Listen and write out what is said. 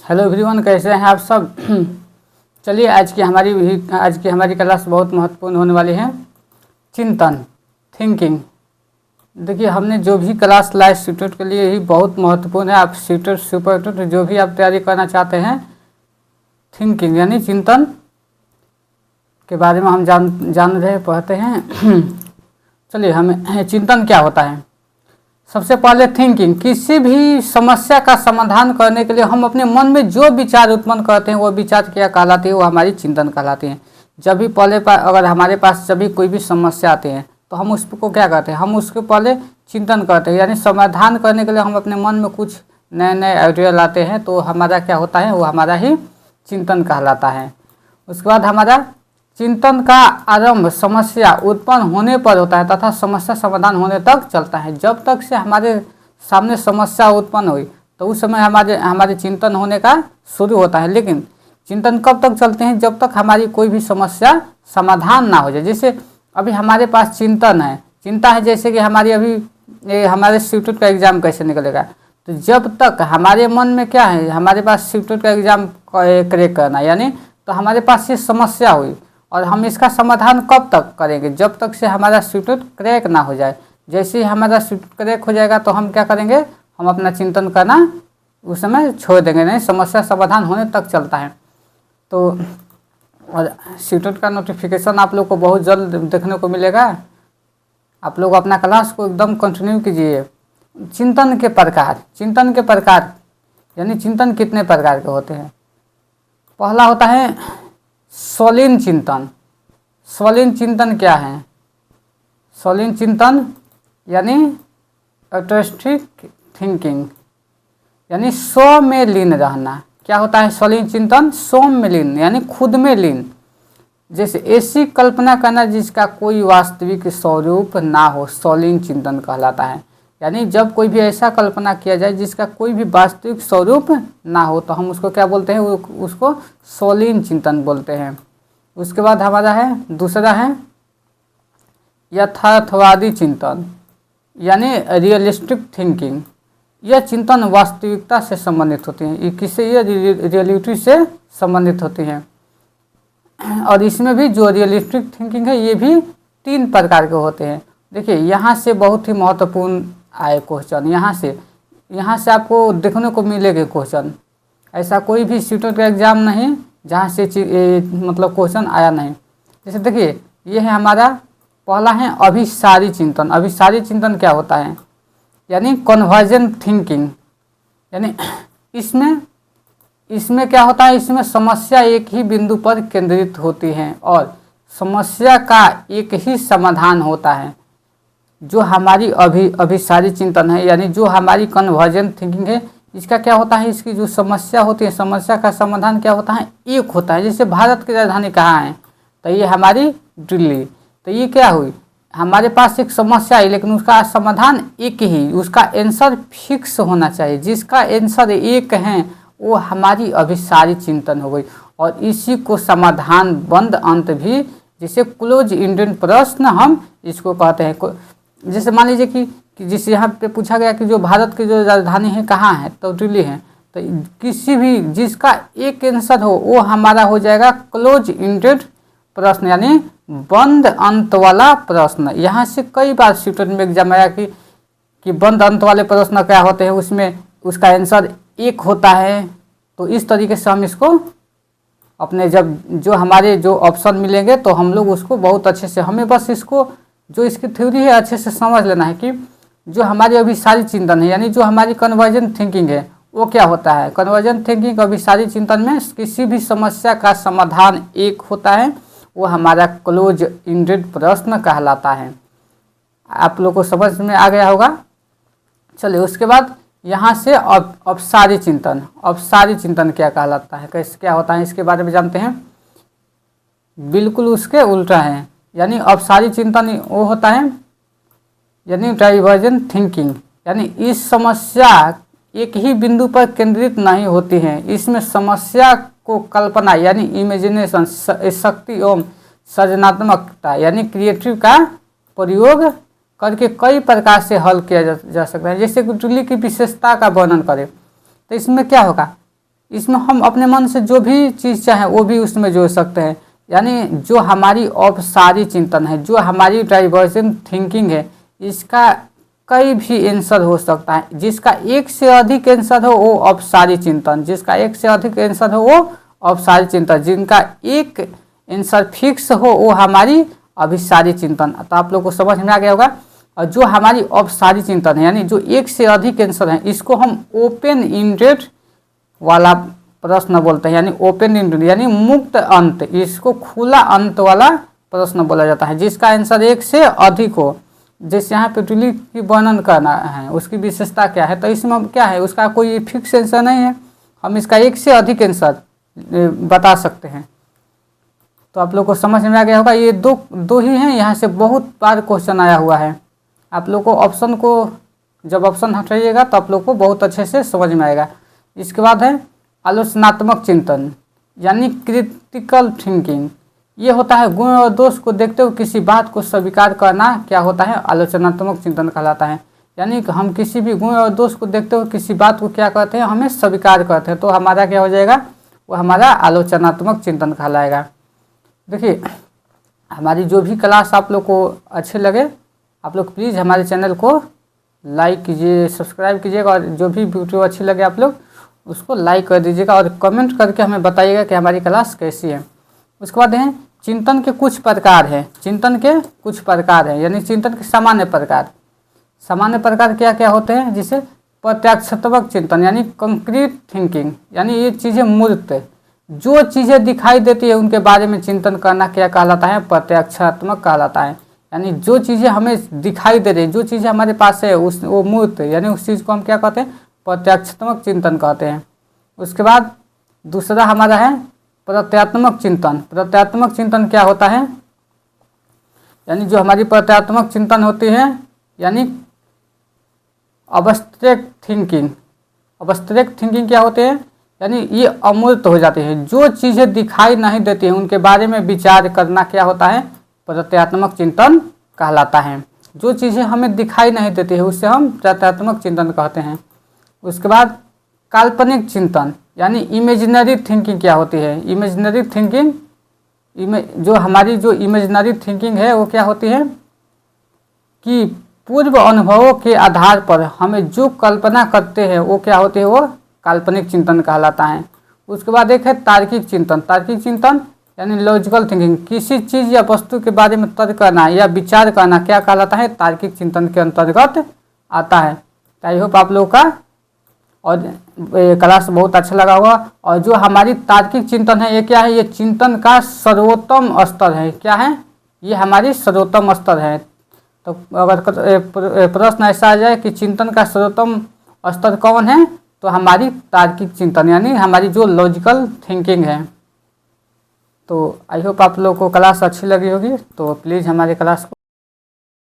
Hello everyone, कैसे हैं आप सब। चलिए आज की हमारी क्लास बहुत महत्वपूर्ण होने वाली है। चिंतन, थिंकिंग। देखिए, हमने जो भी क्लास लाइव स्टूडेंट के लिए ही बहुत महत्वपूर्ण है। आप स्टूडेंट सुपर स्टूडेंट जो भी आप तैयारी करना चाहते हैं, थिंकिंग यानी चिंतन के बारे में हम जान रहे पढ़ते हैं। चलिए, हमें चिंतन क्या होता है। सबसे पहले थिंकिंग, किसी भी समस्या का समाधान करने के लिए हम अपने मन में जो विचार उत्पन्न करते हैं वो विचार क्या कहलाते हैं, वो हमारी चिंतन कहलाते हैं। जब भी अगर हमारे पास जब भी कोई भी समस्या आती है तो हम उसको क्या करते हैं, हम उसके पहले चिंतन करते हैं, यानी समाधान करने के लिए हम अपने मन में कुछ नए नए आइडिया लाते हैं, तो हमारा क्या होता है, वो हमारा ही चिंतन कहलाता है। उसके बाद हमारा चिंतन का आरंभ समस्या उत्पन्न होने पर होता है तथा समस्या समाधान होने तक चलता है। जब तक से हमारे सामने समस्या उत्पन्न हुई तो उस समय हमारे चिंतन होने का शुरू होता है। लेकिन चिंतन कब तक चलते हैं, जब तक हमारी कोई भी समस्या समाधान ना हो जाए। जैसे अभी हमारे पास चिंतन है, चिंता है जैसे कि हमारे शिफ्ट का एग्ज़ाम कैसे निकलेगा, तो जब तक हमारे मन में क्या है, हमारे पास शिफ्ट का एग्ज़ाम क्रैक करना, यानी तो हमारे पास ये समस्या हुई और हम इसका समाधान कब तक करेंगे, जब तक से हमारा स्यूट क्रैक ना हो जाए। जैसे ही हमारा स्यूट क्रैक हो जाएगा तो हम क्या करेंगे, हम अपना चिंतन करना उस समय छोड़ देंगे, नहीं समस्या समाधान होने तक चलता है। तो और स्यूट का नोटिफिकेशन आप लोग को बहुत जल्द देखने को मिलेगा। आप लोग अपना क्लास को एकदम कंटिन्यू कीजिए। चिंतन के प्रकार यानी चिंतन कितने प्रकार के होते हैं। पहला होता है स्वलीन चिंतन। स्वलीन चिंतन क्या है, स्वलीन चिंतन यानी अल्ट्रुइस्टिक थिंकिंग, यानी स्व में लीन रहना। क्या होता है स्वलीन चिंतन, स्व में लीन यानी खुद में लीन। जैसे ऐसी कल्पना करना जिसका कोई वास्तविक स्वरूप ना हो, स्वलीन चिंतन कहलाता है। यानी जब कोई भी ऐसा कल्पना किया जाए जिसका कोई भी वास्तविक स्वरूप ना हो तो हम उसको क्या बोलते हैं, उसको स्वलीन चिंतन बोलते हैं। उसके बाद हमारा है दूसरा है यथार्थवादी चिंतन यानी रियलिस्टिक थिंकिंग। यह चिंतन वास्तविकता से संबंधित होती है, ये किससे, ये रियलिटी से संबंधित होती है। और इसमें भी जो रियलिस्टिक थिंकिंग है ये भी 3 प्रकार के होते हैं। देखिए, यहाँ से बहुत ही महत्वपूर्ण आए क्वेश्चन, यहाँ से आपको देखने को मिलेगा क्वेश्चन। ऐसा कोई भी सीटों का एग्ज़ाम नहीं जहाँ से मतलब क्वेश्चन आया नहीं। जैसे देखिए, ये है हमारा पहला है अभिसारी चिंतन। अभिसारी चिंतन क्या होता है, यानी कन्वर्जन थिंकिंग। यानी इसमें क्या होता है, इसमें समस्या एक ही बिंदु पर केंद्रित होती है और समस्या का एक ही समाधान होता है। जो हमारी अभिसारी चिंतन है यानी जो हमारी कन्वर्जन थिंकिंग है, इसका क्या होता है, इसकी जो समस्या होती है, समस्या का समाधान क्या होता है, एक होता है। जैसे भारत की राजधानी कहाँ है, तो ये हमारी दिल्ली। तो ये क्या हुई, हमारे पास एक समस्या है लेकिन उसका समाधान एक ही, उसका आंसर फिक्स होना चाहिए। जिसका आंसर एक है वो हमारी अभिसारी चिंतन हो गई। और इसी को समाधान बंद अंत भी, जिसे क्लोज इंडेड प्रश्न हम इसको कहते हैं। जैसे मान लीजिए कि जिस यहाँ पे पूछा गया कि जो भारत की जो राजधानी है कहाँ है, तो दिल्ली है। तो किसी भी जिसका एक आंसर हो वो हमारा हो जाएगा क्लोज इंडेड प्रश्न यानी बंद अंत वाला प्रश्न। यहाँ से कई बार स्टूडेंट में एग्जाम आया कि बंद अंत वाले प्रश्न क्या होते हैं, उसमें उसका आंसर एक होता है। तो इस तरीके से हम इसको अपने जो हमारे जो ऑप्शन मिलेंगे तो हम लोग उसको बहुत अच्छे से, हमें बस इसको जो इसकी थ्योरी है अच्छे से समझ लेना है कि जो हमारी अभिसारी चिंतन है यानी जो हमारी कन्वर्जन थिंकिंग है वो क्या होता है। कन्वर्जन थिंकिंग अभिसारी चिंतन में किसी भी समस्या का समाधान एक होता है, वो हमारा क्लोज इंडेड प्रश्न कहलाता है। आप लोग को समझ में आ गया होगा। चलिए, उसके बाद यहाँ से अपसारी चिंतन। अपसारी चिंतन क्या कहलाता है, कैसे क्या होता है, इसके बारे में जानते हैं। बिल्कुल उसके उल्टा है, यानी अपसारी चिंतन वो होता है यानी डाइवर्जन थिंकिंग, यानी इस समस्या एक ही बिंदु पर केंद्रित नहीं होती है। इसमें समस्या को कल्पना यानी इमेजिनेशन, शक्ति एवं सृजनात्मकता यानी क्रिएटिव का प्रयोग करके कई प्रकार से हल किया जा सकता है। जैसे कि दिल्ली की विशेषता का वर्णन करें तो इसमें क्या होगा, इसमें हम अपने मन से जो भी चीज़ चाहें वो भी उसमें जोड़ सकते हैं। यानी जो हमारी औपसारी चिंतन है, जो हमारी डाइवर्जेंट थिंकिंग है, इसका कई भी आंसर हो सकता है। जिसका एक से अधिक आंसर हो वो औपसारी चिंतन, जिसका एक से अधिक आंसर हो वो औपसारी चिंतन, जिनका एक आंसर फिक्स हो वो हमारी अभिसारी चिंतन। तो आप लोग को समझ में आ गया होगा। और जो हमारी औपसारी चिंतन है, यानी जो एक से अधिक आंसर है, इसको हम ओपन इंडेड वाला प्रश्न बोलते हैं। यानी ओपन इंडेड यानी मुक्त अंत, इसको खुला अंत वाला प्रश्न बोला जाता है, जिसका आंसर एक से अधिक हो। जैसे यहाँ पे टुली की वर्णन करना है, उसकी विशेषता क्या है, तो इसमें क्या है, उसका कोई फिक्स आंसर नहीं है, हम इसका एक से अधिक आंसर बता सकते हैं। तो आप लोग को समझ में आ गया होगा। ये दो ही हैं, यहाँ से बहुत बार क्वेश्चन आया हुआ है। आप लोग को ऑप्शन को जब ऑप्शन हटाइएगा तो आप लोग को बहुत अच्छे से समझ में आएगा। इसके बाद है आलोचनात्मक चिंतन, यानी क्रिटिकल थिंकिंग। ये होता है गुण और दोष को देखते हुए किसी बात को स्वीकार करना, क्या होता है, आलोचनात्मक चिंतन कहलाता है। यानी कि हम किसी भी गुण और दोष को देखते हुए किसी बात को क्या करते हैं, हमें स्वीकार करते हैं, तो हमारा क्या हो जाएगा, वो हमारा आलोचनात्मक चिंतन कहलाएगा। देखिए, हमारी जो भी क्लास आप लोग को अच्छे लगे, आप लोग प्लीज़ हमारे चैनल को लाइक कीजिए, सब्सक्राइब कीजिएगा, और जो भी वीडियो अच्छी लगे आप लोग उसको लाइक कर दीजिएगा और कमेंट करके हमें बताइएगा कि हमारी क्लास कैसी है। उसके बाद हैं चिंतन के कुछ प्रकार हैं। चिंतन के कुछ प्रकार हैं, यानी चिंतन के सामान्य प्रकार। सामान्य प्रकार क्या क्या होते हैं, जिसे प्रत्यक्षात्मक चिंतन यानी कंक्रीट थिंकिंग, यानी ये चीज़ें मूर्त, जो चीज़ें दिखाई देती है उनके बारे में चिंतन करना क्या कहलाता है, प्रत्यक्षात्मक कहलाता है। यानी जो चीज़ें हमें दिखाई दे रही, जो चीज़ें हमारे पास है, उस वो मूर्त, यानी उस चीज़ को हम क्या कहते हैं, प्रत्यक्षात्मक चिंतन कहते हैं। उसके बाद दूसरा हमारा है प्रत्यात्मक चिंतन। प्रत्यात्मक चिंतन क्या होता है, यानी जो हमारी प्रत्यात्मक चिंतन होती है, यानी अब्स्ट्रैक्ट थिंकिंग। अब्स्ट्रैक्ट थिंकिंग क्या होते हैं, यानी ये अमूर्त हो जाती है, जो चीज़ें दिखाई नहीं देती हैं उनके बारे में विचार करना क्या होता है, प्रत्यात्मक चिंतन कहलाता है। जो चीज़ें हमें दिखाई नहीं देती है उससे हम प्रत्यात्मक चिंतन कहते हैं। उसके बाद काल्पनिक चिंतन, यानी इमेजिनरी थिंकिंग क्या होती है, इमेजिनरी थिंकिंग, जो हमारी जो इमेजिनरी थिंकिंग है वो क्या होती है कि पूर्व अनुभवों के आधार पर हमें जो कल्पना करते हैं वो क्या होती है, वो काल्पनिक चिंतन कहलाता है। उसके बाद एक है तार्किक चिंतन। तार्किक चिंतन यानी लॉजिकल थिंकिंग, किसी चीज़ या वस्तु के बारे में तर्क करना या विचार करना क्या कहलाता है, तार्किक चिंतन के अंतर्गत आता है। आई होप आप लोगों का और क्लास बहुत अच्छा लगा होगा। और जो हमारी तार्किक चिंतन है ये क्या है, ये चिंतन का सर्वोत्तम स्तर है। क्या है, ये हमारी सर्वोत्तम स्तर है। तो अगर प्रश्न ऐसा आ जाए कि चिंतन का सर्वोत्तम स्तर कौन है, तो हमारी तार्किक चिंतन यानी हमारी जो लॉजिकल थिंकिंग है। तो आई होप आप लोगों को क्लास अच्छी लगी होगी। तो प्लीज़ हमारे क्लास को